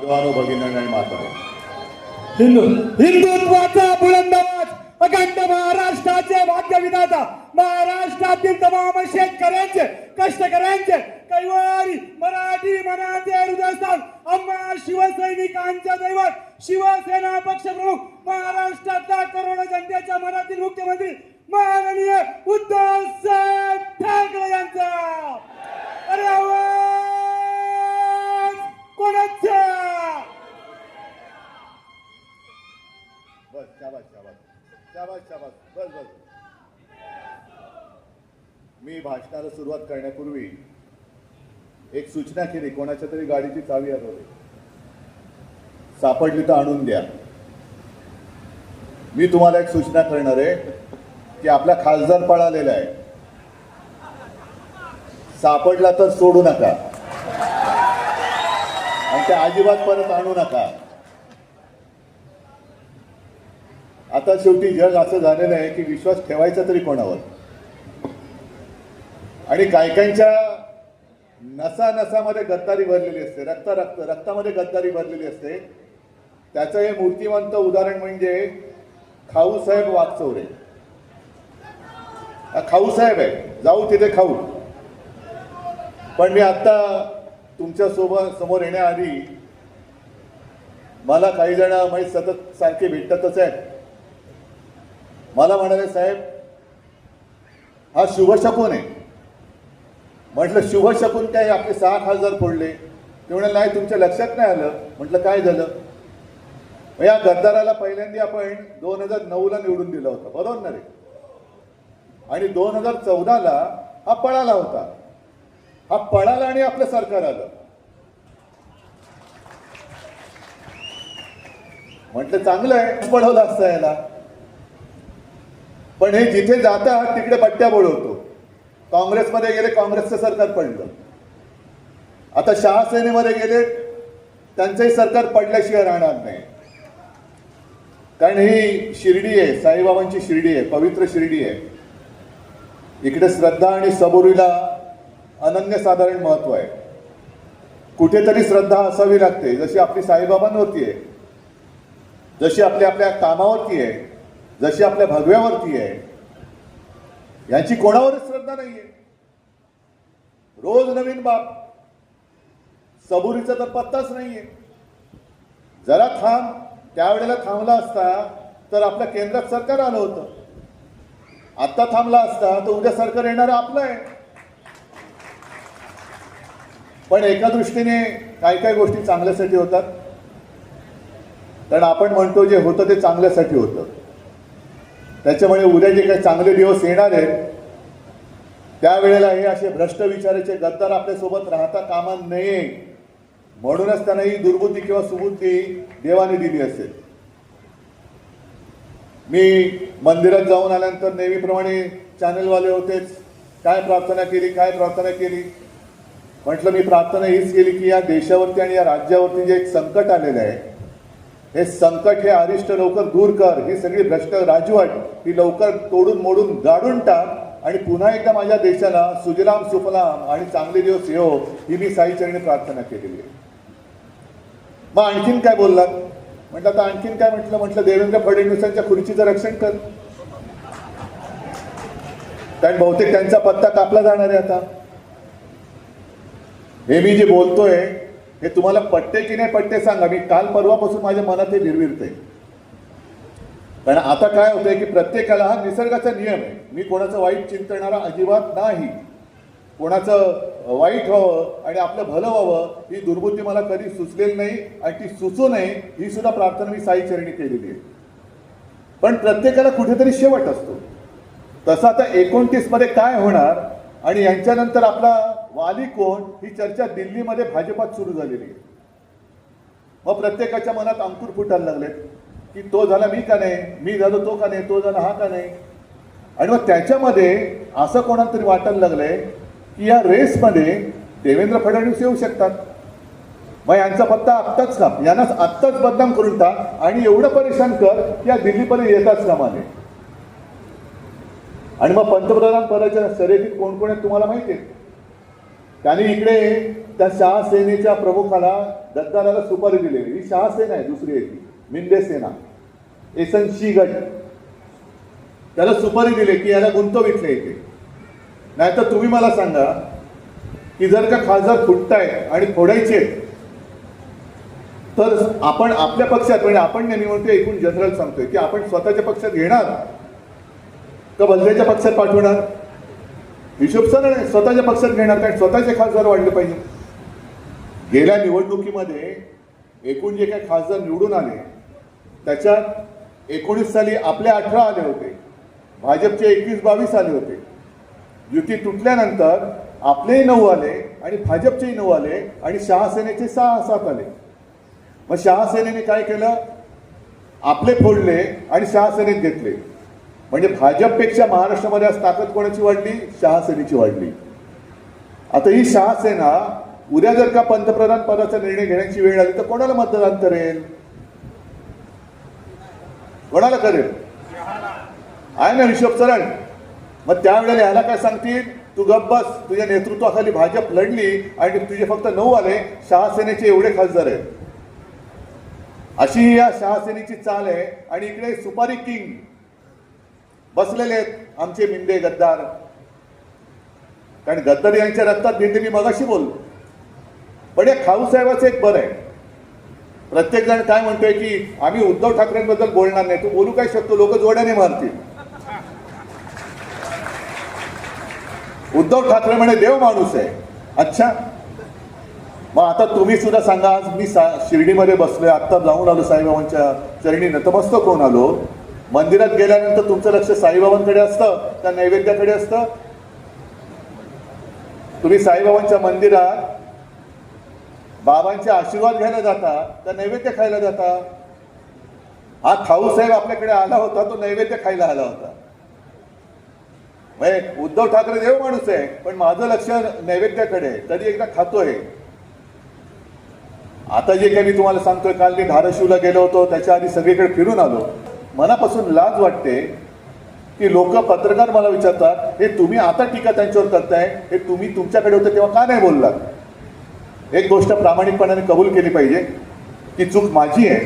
भगिनी आणि माता हिंदुत्वाचा बुलंद आवाज अखंड महाराष्ट्राचे भाग्यविधाता महाराष्ट्रातील तमाम शेतकऱ्यांचे कष्टकऱ्यांचे कैवारी मराठी मनाचे हृदयस्थान आम्हा शिवसैनिकांच्या दैवत शिवसेना पक्षप्रमुख महाराष्ट्रातल्या करोडो जनतेच्या मनातील मुख्यमंत्री माननीय उद्धव साहेब ठाकरे यांचा अरे आवाज कोणाचा? बस शाबास शाबास शाबास शाबास बस बस. मी भाषणाला सुरुवात करण्यापूर्वी एक सूचना केली. कोणाच्या तरी गाडीची चावी हरवली, सापडली तर आणून द्या. मी तुम्हाला एक सूचना करणार आहे की आपला खासदार पळालेला आहे, सापडला तर सोडू नका आणि ते अजिबात परत आणू नका. आता शेवटी जग असं झालेलं आहे की विश्वास ठेवायचा तरी कोणावर. आणि कायकांच्या नसा नसामध्ये गद्दारी भरलेली असते, रक्तामध्ये गद्दारी भरलेली असते. त्याचं हे मूर्तिवंत उदाहरण म्हणजे खाऊसाहेब वागचौरे. खाऊसाहेब आहे, जाऊ तिथे खाऊ. पण मी आता तुमच्या समोर येण्याआधी मला काही जण म्हणजे सतत सारखे भेटतातच आहेत. मला म्हणाले, साहेब हा शुभशकुन आहे. म्हटलं शुभशकुन काय? आपले 6 खासदार फोडले. ते म्हणाले नाही, तुमच्या लक्षात नाही आलं. म्हटलं काय झालं? या गद्दाराला पहिल्यांदा आपण 2009ला निवडून दिलं होतं, बरोबर ना रे? आणि 2014ला हा पळाला होता. हा पळाला आणि आपलं सरकार आलं. म्हटलं चांगलं आहे, पळवलं असतं याला. पण हे जिथे जातात तिकडे पट्ट्या बोलवतो. काँग्रेसमध्ये गेले, काँग्रेसचं सरकार पडलं. आता शहासेनेमध्ये गेले, त्यांचंही सरकार पडल्याशिवाय राहणार नाही. कारण ही शिर्डी आहे, साईबाबांची शिर्डी आहे, पवित्र शिर्डी आहे. इकडे श्रद्धा आणि सबुरीला अनन्यसाधारण महत्व आहे. कुठेतरी श्रद्धा असावी लागते, जशी आपली साईबाबांवरती आहे, जशी आपल्या कामावरती आहे, जशी आपल्या भगव्यावरती आहे. यांची कोणावरच श्रद्धा नाहीये. रोज नवीन बाप. सबुरीचा तर पत्ताच नाहीये. जरा थांब, त्यावेळेला थांबला असता तर आपल्या केंद्रात सरकार आलं होतं. आता थांबला असता तर उद्या सरकार येणार आपलं आहे. पण एका दृष्टीने काय काय गोष्टी चांगल्यासाठी होतात. कारण आपण म्हणतो जे होतं ते चांगल्यासाठी होतं. त्याच्यामुळे उद्या जे काही चांगले दिवस येणार आहेत त्यावेळेला हे असे भ्रष्ट विचाराचे गद्दार आपल्यासोबत राहता कामा नये. म्हणूनच त्यांना ही दुर्बुद्धी किंवा सुबुद्धी देवाने दिली असेल. मी मंदिरात जाऊन आल्यानंतर नेहमीप्रमाणे चॅनलवाले होतेच, काय प्रार्थना केली. म्हटलं मी प्रार्थना हीच केली की या देशावरती आणि या राज्यावरती जे एक संकट आलेलं आहे, हे संकट हे अरिष्ट लवकर दूर कर. ही सगळी भ्रष्ट राजवट ही लवकर तोडून मोडून गाडून टाक आणि पुन्हा एकदा माझ्या देशाला सुजलाम सुफलाम आणि चांगले दिवस येवो, ही मी साईचरणी प्रार्थना केलेली आहे. मग आणखीन काय बोललात? म्हटलं आता आणखीन काय म्हटलं देवेंद्र फडणवीसांच्या खुर्चीचं रक्षण कर. कारण बहुतेक त्यांचा पत्ता कापला जाणार आहे. आता हे मी जे बोलतोय हे तुम्हाला पट्टे की नाही पट्टे सांगा. मी काल परवापासून माझ्या मनात हे विरविरतंय. कारण आता काय होतंय की प्रत्येकाला हा निसर्गाचा नियम आहे. मी कोणाचं वाईट चिंतणारा अजिबात नाही. कोणाचं वाईट व्हावं आणि आपलं भलं व्हावं ही दुर्बुद्धी मला कधी सुचलेली नाही आणि ती सुचू नये ही सुद्धा प्रार्थना मी साईचरणी केलेली आहे. पण प्रत्येकाला कुठेतरी शेवट असतो. तसं आता 29 मध्ये काय होणार आणि यांच्यानंतर आपला वाली कोण ही चर्चा दिल्लीमध्ये भाजपात सुरू झालेली आहे. मग प्रत्येकाच्या मनात अंकुर फुटायला लागले की तो झाला मी का नाही, मी झालो तो का नाही, तो झाला हा का नाही. आणि मग त्याच्यामध्ये असं कोणाला तरी वाटायला लागलंय की या रेसमध्ये देवेंद्र फडणवीस येऊ शकतात. मग यांचा पत्ता आत्ताच काप, यांना आत्ताच बदनाम करून टाक आणि एवढं परेशान कर की या दिल्लीपर्यंत येताच कामा नये. आणि मग पंतप्रधान पदाच्या शर्यतीत कोण कोण आहेत तुम्हाला माहिती आहे. त्यांनी इकडे त्या शहासेनेच्या प्रमुखाला गद्दाराला सुपारी दिलेली. ही शहासेना आहे, दुसरी आहे ती मिंदे सेना, एसनशी गट. त्याला सुपारी दिली की याला गुंतव इथले येते. नाहीतर तुम्ही मला सांगा की जर का खासदार फुटताय आणि फोडायचे तर आपण आपल्या पक्षात, म्हणजे आपण नाही, मी म्हणतोय एकूण जनरल सांगतोय की आपण स्वतःच्या पक्षात घेणार का बदल्याच्या पक्षात पाठवणार? हिशोब सरळ आहे, स्वतःच्या पक्षात घेणार, कारण स्वतःचे खासदार वाढले पाहिजे. गेल्या निवडणुकीमध्ये एकूण जे काही खासदार निवडून आले त्याच्यात 19 साली आपले 18 आले होते, भाजपचे 21-22 आले होते. युती तुटल्यानंतर आपलेही 9 आले आणि भाजपचेही 9 आले आणि शहासेनेचे 6-7 आले. मग शहासेनेने काय केलं? आपले फोडले आणि शहासेनेत घेतले. म्हणजे भाजपपेक्षा महाराष्ट्रामध्ये आज ताकद कोणाची वाढली? शहासेनेची वाढली. आता ही शहासेना उद्या जर का पंतप्रधान पदाचा निर्णय घेण्याची वेळ आली तर कोणाला मतदान करेल? कोणाला करेल? आहे ना हिशोब सरळ. मग त्यावेळेला ह्याला काय सांगतील? तू गप्प बस, तुझ्या नेतृत्वाखाली भाजप लढली आणि तुझे फक्त 9 आले, शहासेनेचे एवढे खासदार आहेत. अशी या शहासेनेची चाल आहे. आणि इकडे सुपारी किंग बसलेले आहेत आमचे मिंदे गद्दार. कारण गद्दार यांच्या रक्तात भिंडी, मी मगाशी बोललो. पण या खाऊसाहेबाचं एक बरं आहे, प्रत्येक जण काय म्हणतोय की आम्ही उद्धव ठाकरेंबद्दल बोलणार नाही. तू बोलू काय शकतो? लोक जोड्याने मारतील. उद्धव ठाकरे म्हणे देव माणूस आहे. अच्छा, मग आता तुम्ही सुद्धा सांगा. आज मी शिर्डीमध्ये बसलोय, आत्ता जाऊन आलो साईबाबांच्या चरणी नतमस्तक होऊन आलो. मंदिरात गेल्यानंतर तुमचं लक्ष साईबाबांकडे असतं त्या नैवेद्याकडे असतं? तुम्ही साईबाबांच्या मंदिरात बाबांचे आशीर्वाद घ्यायला जाता का नैवेद्य खायला जाता? हा खाऊसाहेब आपल्याकडे आला होता, तो नैवेद्य खायला आला होता. म्हणजे उद्धव ठाकरे देव माणूस आहे, पण माझं लक्ष नैवेद्याकडे आहे. कधी एकदा खातोय. आता जे काही मी तुम्हाला सांगतोय, काल मी धाराशिवला गेलो होतो, त्याच्या आधी सगळीकडे फिरून आलो. मनापासून लाज वाटते की लोक, पत्रकार मला विचारतात, हे तुम्ही आता टीका त्यांच्यावर करताय, हे तुम्ही तुमच्याकडे होते तेव्हा का नाही बोललात? एक गोष्ट प्रामाणिकपणाने कबूल केली पाहिजे की चूक माझी आहे,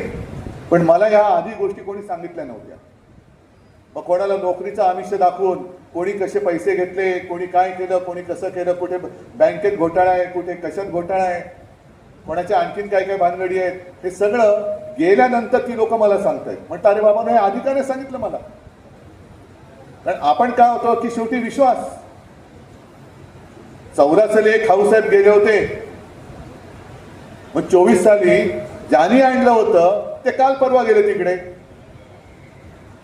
पण मला या आधी गोष्टी कोणी सांगितल्या नव्हत्या. मग कोणाला नोकरीचं आमिष दाखवून कोणी कसे पैसे घेतले, कोणी काय केलं, कोणी कसं केलं, कुठे बँकेत घोटाळा आहे, कुठे कशात घोटाळा आहे, कोणाच्या आणखीन काय काय भानगडी आहेत, हे सगळं गेल्यानंतर ती लोक मला सांगतायत. म्हणतात अरे बाबा, नाही आधी का नाही सांगितलं मला? कारण आपण काय होतो की शेवटी विश्वास. 14 साली खाऊसाहेब गेले होते, मग 24 साली ज्यांनी आणलं होतं ते काल परवा गेले तिकडे.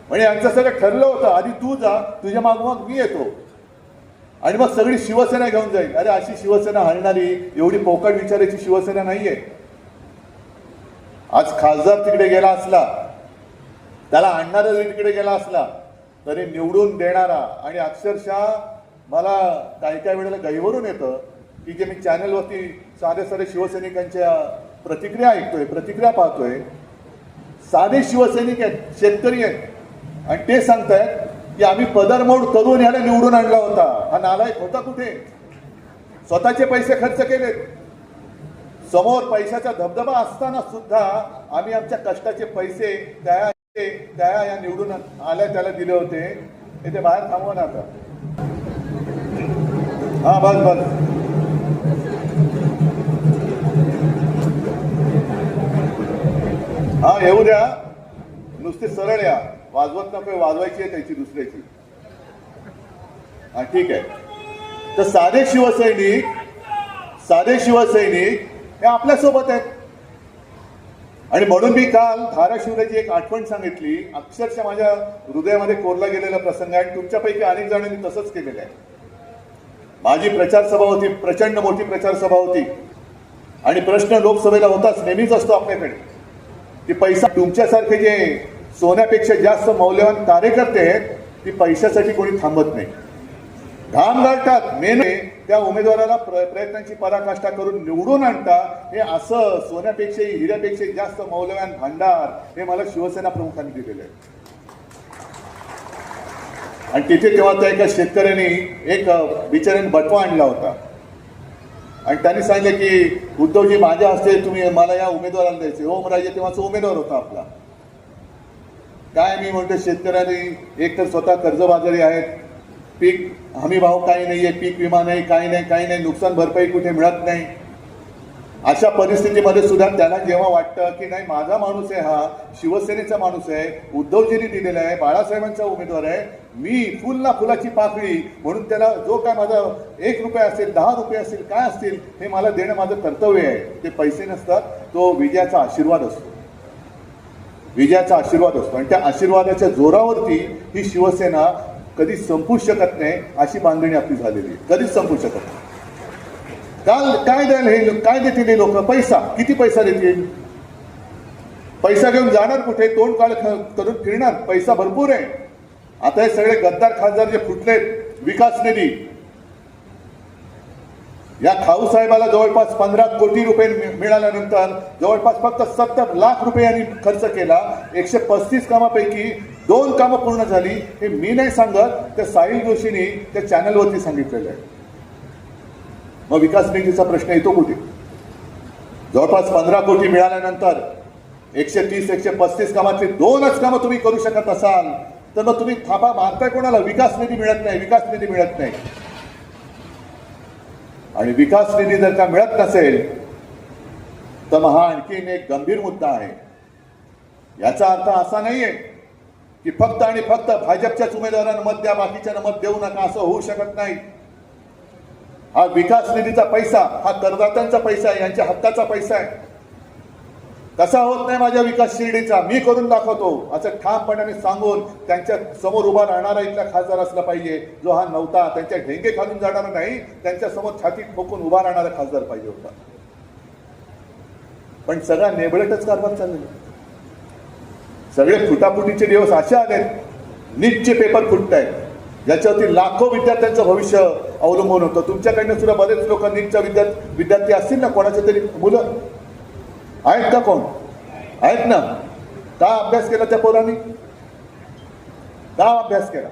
म्हणजे यांचं सगळं ठरलं होतं, आधी तू जा, तुझ्या मागोमाग मी येतो आणि मग सगळी शिवसेना घेऊन जाईल. अरे अशी शिवसेना हलणारी, एवढी पोकळ विचारायची शिवसेना नाहीये. आज खासदार तिकडे गेला असला, त्याला आणणारा जरी तिकडे गेला असला तरी निवडून देणारा, आणि अक्षरशः मला काही काही वेळेला गैवरून येतं की जे मी चॅनलवरती साधे साधे शिवसैनिकांच्या प्रतिक्रिया ऐकतोय, प्रतिक्रिया पाहतोय. साधे शिवसैनिक आहेत, शेतकरी आहेत, आणि ते सांगतायत की आम्ही पदरमोड करून ह्याला निवडून आणला होता. हा नालायक होता कुठे? स्वतःचे पैसे खर्च केलेत. समोर पैशाचा धबधबा असताना सुद्धा आम्ही आमच्या कष्टाचे पैसे त्या या निवडून आल्या त्याला दिले होते. हे ते बाहेर थांबवा ना आता. हा बस बस. हा येऊ द्या, नुसते सरळ या, वाजवत नको. वाजवायची आहे त्याची दुसऱ्याची. हा ठीक आहे. तर साधे शिवसैनिक हे आपल्या सोबत आहेत. आणि म्हणून मी काल धाराशिवची एक आठवण सांगितली, अक्षरशः माझ्या हृदयामध्ये कोरला गेलेला प्रसंग आहे. आणि तुमच्यापैकी अनेक जणांनी तसंच केलेलं आहे. माझी प्रचार सभा होती, प्रचंड मोठी प्रचार सभा होती, आणि प्रश्न लोकसभेला होताच, नेहमीच असतो आपल्याकडे, की पैसा, तुमच्यासारखे जे सोन्यापेक्षा जास्त मौल्यवान कार्यकर्ते आहेत, ती पैशासाठी कोणी थांबत नाही, घाम गाळतात. मेन त्या उमेदवाराला प्रयत्नांची पराकाष्ठा करून निवडून आणता. हे असं सोन्यापेक्षाही हिऱ्यापेक्षा जास्त मौल्यवान भांडार हे मला शिवसेना प्रमुखांनी दिलेलं आहे. आणि तिथे तेव्हा त्या एका शेतकऱ्यांनी एक बिचाऱ्याने बटवा आणला होता. आणि त्यांनी सांगितले की उद्धवजी माझ्या हस्ते तुम्ही मला या उमेदवाराला द्यायचे. ओमराजे तेव्हाचा उमेदवार होता आपला. काय मी म्हणतो, शेतकऱ्यांनी एक तर स्वतः कर्जबाजारी आहेत, पीक हमी भाव काही नाहीये, पीक विमा नाही, काही नाही, नुकसान भरपाई कुठे मिळत नाही. अशा परिस्थितीमध्ये सुद्धा त्याला जेव्हा वाटतं की नाही माझा माणूस आहे, हा शिवसेनेचा माणूस आहे, उद्धवजींनी दिलेला आहे, बाळासाहेबांचा उमेदवार आहे, मी फुल ना फुलाची पाकळी म्हणून त्याला जो काय माझा 1 रुपया असेल, 10 रुपये असेल, काय असतील हे मला देणं माझं कर्तव्य आहे. ते पैसे नसतात, तो विजयाचा आशीर्वाद असतो. विजयाचा आशीर्वाद असतो आणि त्या आशीर्वादाच्या जोरावरती ही शिवसेना कधी संपू शकत नाही अशी बांधणी आपली झालेली आहे. कधीच संपू शकत नाही. काय द्याल हे, काय देतील हे लोक? पैसा. किती पैसा देतील? पैसा घेऊन जाणार कुठे? तोंड काळ करून फिरणार. पैसा भरपूर आहे. आता हे सगळे गद्दार खासदार जे फुटलेत, विकास निधी, या खाऊ साहेबाला जवळपास 15 कोटी रुपये मिळाल्यानंतर जवळपास फक्त 70 लाख रुपये यांनी खर्च केला. 135 कामापैकी 2 कामं पूर्ण झाली. हे मी नाही सांगत, त्या साहिल जोशींनी त्या चॅनलवरती सांगितलेलं आहे. मग विकास निधीचा प्रश्न येतो कुठे? जवळपास 15 कोटी मिळाल्यानंतर 130-135 कामातली 2च कामं तुम्ही करू शकत असाल तर मग तुम्ही थापा मारताय कोणाला? विकास निधी मिळत नाही, विकास निधी मिळत नाही. आणि विकास निधी जर का मिळत नसेल तर मग हा आणखीन एक गंभीर मुद्दा आहे. याचा अर्थ असा नाहीये की फक्त आणि फक्त भाजपच्याच उमेदवारांना मत द्या, बाकीच्यांना मत देऊ नका, असं होऊ शकत नाही. हा विकास निधीचा पैसा हा करदात्यांचा पैसा आहे, यांच्या हक्काचा पैसा आहे. कसा होत नाही माझ्या विकास शिर्डीचा, मी करून दाखवतो असं ठामपणाने सांगून त्यांच्या समोर उभा राहणारा इथला खासदार असला पाहिजे, जो हा नव्हता. त्यांच्या ढेंगे खालून जाणारा नाही, त्यांच्या समोर छातीत ठोकून उभा राहणारा खासदार पाहिजे होता. पण सगळा नेबळटच कारभार चाललेला. सगळे फुटाफुटीचे दिवस असे आलेत, नीटचे पेपर फुटत आहेत, ज्याच्यावरती लाखो विद्यार्थ्यांचं भविष्य अवलंबून होतं. तुमच्याकडनं सुद्धा बरेच लोक नीटच्या विद्यार्थी असतील ना, कोणाचे तरी मुलं आहेत का? कोण आहेत ना? का अभ्यास केला त्या पोरांनी? का अभ्यास केला?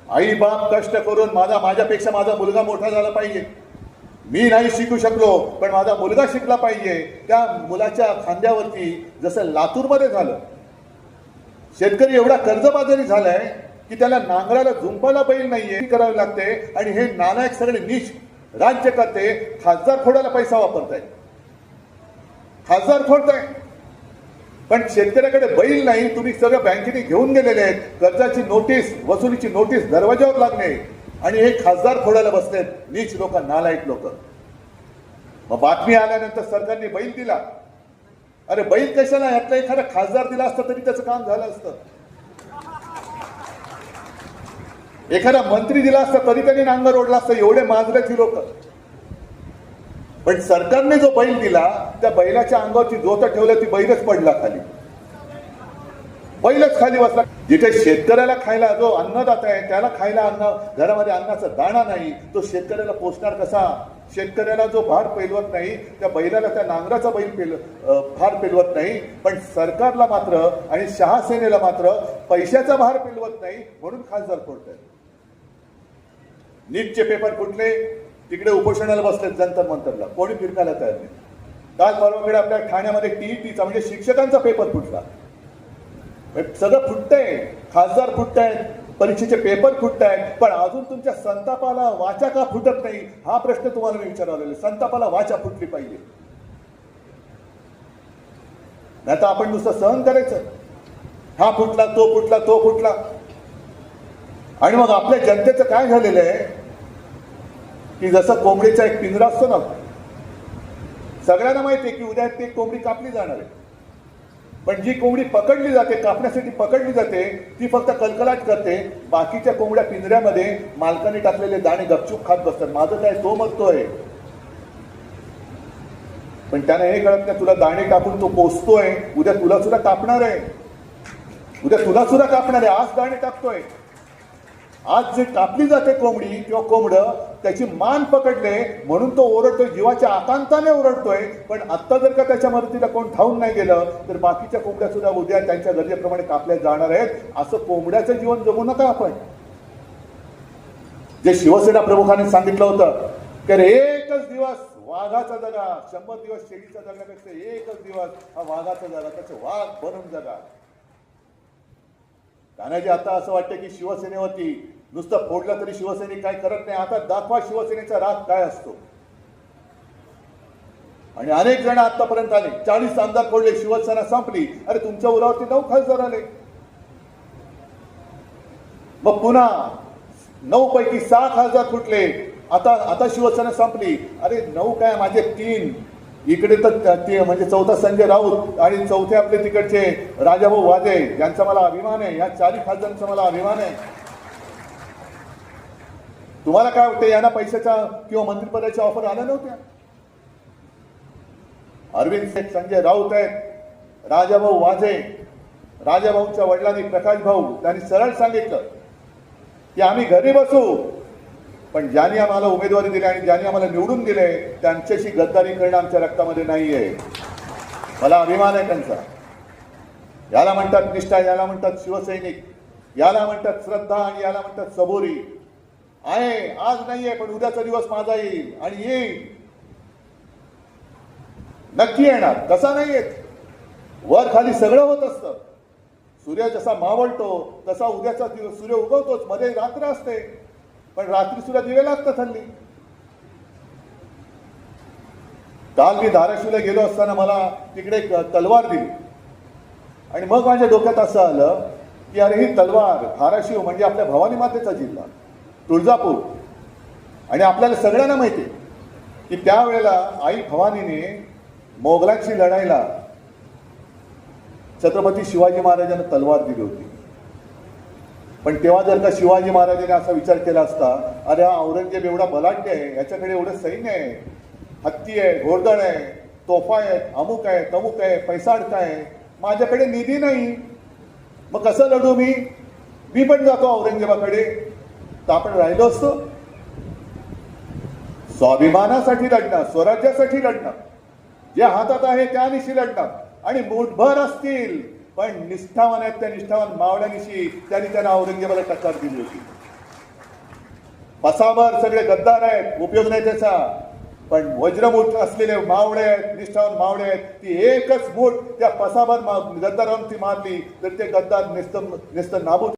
आई बाप कष्ट करून माझ्यापेक्षा माझा मुलगा मोठा झाला पाहिजे, मी नाही शिकू शकलो पण माझा मुलगा शिकला पाहिजे. त्या मुलाच्या खांद्यावरती जसं लातूरमध्ये झालं, शेतकरी एवढा कर्जबाजारी झालाय की त्याला नांगराला झुंपाला बैल नाहीये, करावे लागते. आणि हे नालायक सगळे नीच राज्यकर्ते खासदार फोडायला पैसा वापरताय, खासदार फोडताय. पण शेतकऱ्याकडे बैल नाही, तुम्ही सगळं बँकेने घेऊन गेलेले आहेत. कर्जाची नोटीस, वसुलीची नोटीस दरवाजावर लागणे आणि हे खासदार फोडायला बसलेत नीच लोक, नालायक लोक. मग बातमी आल्यानंतर सरकारने बैल दिला. अरे बैल कशाला? यातला एखादा खासदार दिला असता तरी त्याचं काम झालं असतं. एखादा मंत्री दिला असता तरी त्यांनी नांगर ओढला असतं. एवढे माजल्याची लोक. पण सरकारने जो बैल दिला त्या बैलाच्या अंगावरती जोत ठेवलं, ती बैलच पडला खाली, बैलच खाली बसला. जिथे शेतकऱ्याला खायला जो अन्नदाता आहे त्याला खायला अन्न, घरामध्ये अन्नाचा दाणा नाही, तो शेतकऱ्याला पोचणार कसा? शेतकऱ्याला जो भार पेलवत नाही त्या बैलाला, त्या नांगराचा बैल भार पेलवत नाही. पण सरकारला मात्र आणि शहासेनेला मात्र पैशाचा भार पेलवत नाही, म्हणून खासदार फोडतात. नीटचे पेपर फुटले, तिकडे उपोषणाला बसलेत जंतर मंतरला, कोणी फिरकायला तयार नाही. काल परवाकडे आपल्या ठाण्यामध्ये टीईटीचा म्हणजे शिक्षकांचा पेपर फुटला. सगळं फुटतंय, खासदार फुटतायत, परीक्षेचे पेपर फुटतायत, पण अजून तुमच्या संतापाला वाचा का फुटत नाही हा प्रश्न तुम्हाला मी विचारलेला. संतापाला वाचा फुटली पाहिजे, नाही तर आपण नुसतं सहन करायचं. हा फुटला, तो फुटला, तो फुटला. आणि मग आपल्या जनतेचं काय झालेलं आहे की जसं कोंबडीचा एक पिंजरा असतो ना, सगळ्यांना माहिती आहे की उद्या ती कोंबडी कापली जाणार आहे, पण जी कोंबडी पकडली जाते, कापण्यासाठी पकडली जाते, ती फक्त कलकलाट करते. बाकीच्या कोंबड्या पिंजऱ्यामध्ये मालकाने टाकलेले दाणे गपचूप खात बसतात. माझं काय, तो मरतोय, पण त्याने हे कळत नाही तुला दाणे टाकून तो पोचतोय, उद्या तुला सुद्धा कापणार आहे, उद्या तुला सुद्धा कापणार आहे. आज दाणे टाकतोय, आज जे कापली जाते कोंबडी किंवा कोंबडं, त्याची मान पकडले म्हणून तो ओरडतोय, जीवाच्या आकांताने ओरडतोय. पण आत्ता जर का त्याच्या मदतीला कोण धावून नाही गेलं तर बाकीच्या कोंबड्या सुद्धा उद्या त्यांच्या गरजेप्रमाणे कापल्या जाणार आहेत. असं कोंबड्याचं जीवन जगू नका आपण. जे शिवसेना प्रमुखांनी सांगितलं होतं तर एकच दिवस वाघाचा जगा, 100 दिवस शेळीचा जगण्यापेक्षा एकच दिवस हा वाघाचा जगा, त्याचे वाघ बनून जगा. तानाजी आता असं वाटतं की शिवसेनेवरती नुसतं फोडलं तरी शिवसैनिक काय करत नाही. आता दाखवा शिवसेनेचा राग काय असतो. आणि अनेक जण आतापर्यंत आले, 40 आमदार फोडले, शिवसेना संपली. अरे तुमच्या उरावरती 9 खासदार आले. मग पुन्हा 9 पैकी 6 खासदार फुटले. आता शिवसेना संपली. अरे 9 काय, माझे 3 इकडे तर ते म्हणजे चौथा संजय राऊत आणि चौथे आपले तिकडचे राजाभाऊ वाजे, यांचा मला अभिमान आहे. या 4 खासदारांचा मला अभिमान आहे. तुम्हाला काय वाटतं, यांना पैशाच्या किंवा मंत्रिपदाच्या ऑफर आल्या नव्हत्या? अरविंद शेठ, संजय राऊत आहेत, राजाभाऊ वाजे, राजाभाऊंच्या वडिलांनी प्रकाश भाऊ, त्यांनी सरळ सांगितलं की आम्ही घरी बसू, पण ज्यांनी आम्हाला उमेदवारी दिली आणि ज्यांनी आम्हाला निवडून दिले त्यांच्याशी गद्दारी करणं आमच्या रक्तामध्ये नाहीये. मला अभिमान आहे त्यांचा. याला म्हणतात निष्ठा, याला म्हणतात शिवसैनिक, याला म्हणतात श्रद्धा आणि याला म्हणतात सबुरी. आहे आज नाहीये, पण उद्याचा दिवस माझा येईल आणि येईल, नक्की येणार. कसा नाही येत, वर खाली सगळं होत असतं. सूर्य जसा मावळतो तसा उद्याचा दिवस सूर्य उगवतोच, मध्ये रात्र असते, पण रात्री सुद्धा दिवे लागतात हल्ली. काल मी धाराशिवला गेलो असताना मला तिकडे एक तलवार दिली आणि मग माझ्या डोक्यात असं आलं की अरे ही तलवार, धाराशिव म्हणजे आपल्या भवानी मातेचा जिल्हा, तुळजापूर, आणि आपल्याला सगळ्यांना माहिती आहे की त्यावेळेला आई भवानीने मोगलांशी लढायला छत्रपती शिवाजी महाराजांना तलवार दिली होती. पण तेव्हा जर का शिवाजी महाराजांनी असा विचार केला असता, अरे हा औरंगजेब एवढा बलाढ्य आहे, याच्याकडे एवढं सैन्य आहे, हत्ती आहे, घोडदळ आहे, तोफा आहेत, अमुक आहे, तमुक आहे, पैसा अडका आहे, माझ्याकडे निधी नाही, मग कसं लढू मी पण जातो औरंगजेबाकडे, तर आपण राहिलो असतो. स्वाभिमानासाठी लढणार, स्वराज्यासाठी लढणार, जे हातात आहे त्या निशी लढणार, आणि मुठभर असतील पण निष्ठावान आहेत, त्या निष्ठावान मावळ्यानिशी त्यांना औरंगजेबाला टक्कर दिली होती. पसाभर सगळे गद्दार आहेत, उपयोग नाही त्याचा, पण वज्रमुठ असलेले मावळे आहेत, निष्ठावान मावळे आहेत, ती एकच मूठ त्या पसाभर गद्दारांची मारली तर ते गद्दार नुसतं नाबूद